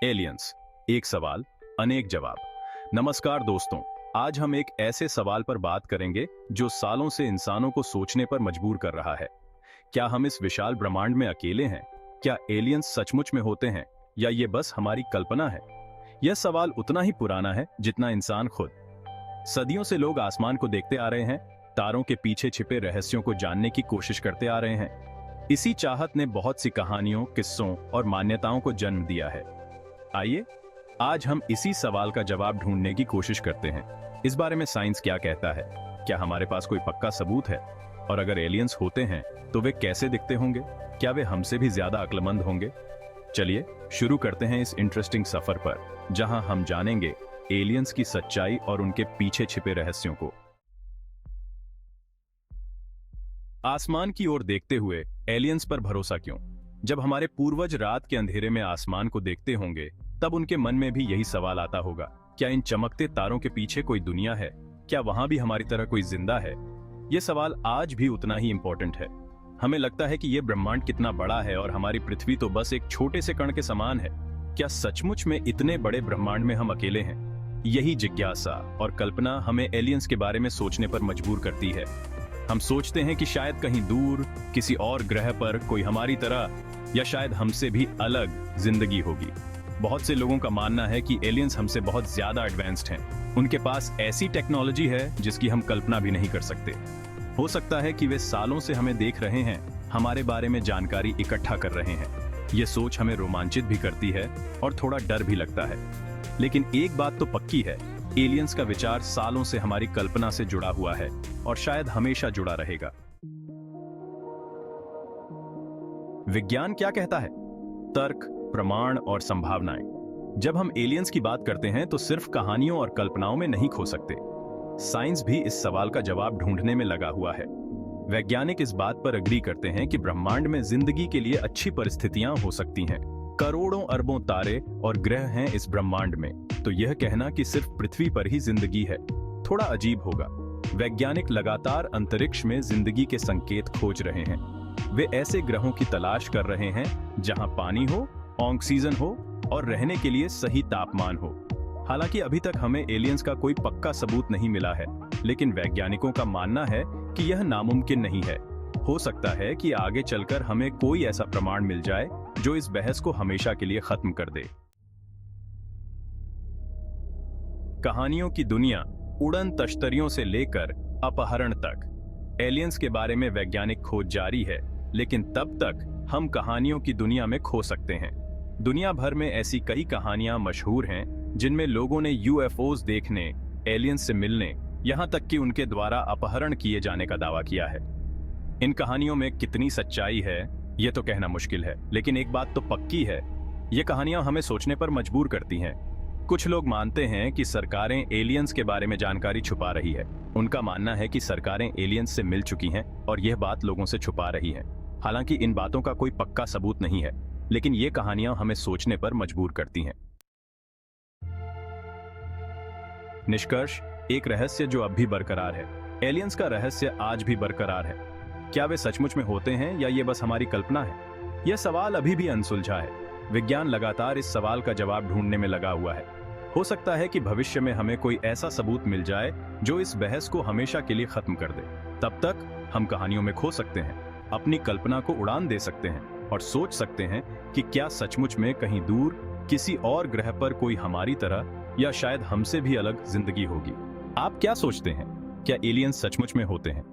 Aliens, एक सवाल अनेक जवाब। नमस्कार दोस्तों, आज हम एक ऐसे सवाल पर बात करेंगे जो सालों से इंसानों को सोचने पर मजबूर कर रहा है। क्या हम इस विशाल ब्रह्मांड में अकेले हैं? क्या एलियंस सचमुच में होते हैं या ये बस हमारी कल्पना है? यह सवाल उतना ही पुराना है जितना इंसान खुद। सदियों से लोग आसमान को देखते आ रहे हैं, तारों के पीछे छिपे रहस्यों को जानने की कोशिश करते आ रहे हैं। इसी चाहत ने बहुत सी कहानियों, किस्सों और मान्यताओं को जन्म दिया है। आइए आज हम इसी सवाल का जवाब ढूंढने की कोशिश करते हैं। इस बारे में साइंस क्या कहता है? क्या हमारे पास कोई पक्का सबूत है? और अगर एलियंस होते हैं तो वे कैसे दिखते होंगे? क्या वे हमसे भी ज्यादा अक्लमंद होंगे? चलिए शुरू करते हैं इस इंटरेस्टिंग सफर पर, जहां हम जानेंगे एलियंस की सच्चाई और उनके पीछे छिपे रहस्यों को। आसमान की ओर देखते हुए एलियंस पर भरोसा क्यों? जब हमारे पूर्वज रात के अंधेरे में आसमान को देखते होंगे तब उनके मन में भी यही सवाल आता होगा, क्या इन चमकते तारों के पीछे कोई दुनिया है? क्या वहां भी हमारी तरह कोई जिंदा है? यह सवाल आज भी उतना ही इंपॉर्टेंट है। हमें लगता है कि यह ब्रह्मांड कितना बड़ा है और हमारी पृथ्वी तो बस एक छोटे से कण के समान है। क्या सचमुच में इतने बड़े ब्रह्मांड में हम अकेले हैं? यही जिज्ञासा और कल्पना हमें एलियंस के बारे में सोचने पर मजबूर करती है। हम सोचते हैं कि शायद कहीं दूर किसी और ग्रह पर कोई हमारी तरह या शायद हमसे भी अलग जिंदगी होगी। बहुत से लोगों का मानना है कि एलियंस हमसे बहुत ज्यादा एडवांस्ड हैं। उनके पास ऐसी टेक्नोलॉजी है जिसकी हम कल्पना भी नहीं कर सकते। हो सकता है कि वे सालों से हमें देख रहे हैं, हमारे बारे में जानकारी इकट्ठा कर रहे हैं। ये सोच हमें रोमांचित भी करती है और थोड़ा डर भी लगता है। लेकिन एक बात तो पक्की है, एलियंस का विचार सालों से हमारी कल्पना से जुड़ा हुआ है और शायद हमेशा जुड़ा रहेगा। विज्ञान क्या कहता है? तर्क, प्रमाण और संभावनाएं। जब हम एलियंस की बात करते हैं तो सिर्फ कहानियों और कल्पनाओं में नहीं खो सकते। साइंस भी इस सवाल का जवाब ढूंढने में लगा हुआ है। वैज्ञानिक इस बात पर अग्री करते हैं कि ब्रह्मांड में जिंदगी के लिए अच्छी परिस्थितियां हो सकती हैं। करोड़ों अरबों तारे और ग्रह हैं इस ब्रह्मांड में, तो यह कहना कि सिर्फ पृथ्वी पर ही जिंदगी है थोड़ा अजीब होगा। वैज्ञानिक लगातार अंतरिक्ष में जिंदगी के संकेत खोज रहे हैं। वे ऐसे ग्रहों की तलाश कर रहे हैं जहां पानी हो, ऑक्सीजन हो और रहने के लिए सही तापमान हो। हालांकि अभी तक हमें एलियंस का कोई पक्का सबूत नहीं मिला है, लेकिन वैज्ञानिकों का मानना है कि यह नामुमकिन नहीं है। हो सकता है कि आगे चलकर हमें कोई ऐसा प्रमाण मिल जाए जो इस बहस को हमेशा के लिए खत्म कर दे। कहानियों की दुनिया, उड़न तश्तरियों से लेकर अपहरण तक, एलियंस के बारे में वैज्ञानिक खोज जारी है। लेकिन तब तक हम कहानियों की दुनिया में खो सकते हैं। दुनिया भर में ऐसी कई कहानियां मशहूर हैं जिनमें लोगों ने यूएफओज देखने, एलियंस से मिलने, यहां तक कि उनके द्वारा अपहरण किए जाने का दावा किया है। इन कहानियों में कितनी सच्चाई है यह तो कहना मुश्किल है, लेकिन एक बात तो पक्की है, ये कहानियां हमें सोचने पर मजबूर करती हैं। कुछ लोग मानते हैं कि सरकारें एलियंस के बारे में जानकारी छुपा रही है। उनका मानना है कि सरकारें एलियंस से मिल चुकी हैं और यह बात लोगों से छुपा रही है। हालांकि इन बातों का कोई पक्का सबूत नहीं है, लेकिन ये कहानियां हमें सोचने पर मजबूर करती हैं। निष्कर्ष, एक रहस्य जो अब भी बरकरार है। एलियंस का रहस्य आज भी बरकरार है। क्या वे सचमुच में होते हैं या ये बस हमारी कल्पना है? यह सवाल अभी भी अनसुलझा है। विज्ञान लगातार इस सवाल का जवाब ढूंढने में लगा हुआ है। हो सकता है कि भविष्य में हमें कोई ऐसा सबूत मिल जाए जो इस बहस को हमेशा के लिए खत्म कर दे। तब तक हम कहानियों में खो सकते हैं, अपनी कल्पना को उड़ान दे सकते हैं और सोच सकते हैं कि क्या सचमुच में कहीं दूर किसी और ग्रह पर कोई हमारी तरह या शायद हमसे भी अलग जिंदगी होगी। आप क्या सोचते हैं? क्या एलियंस सचमुच में होते हैं?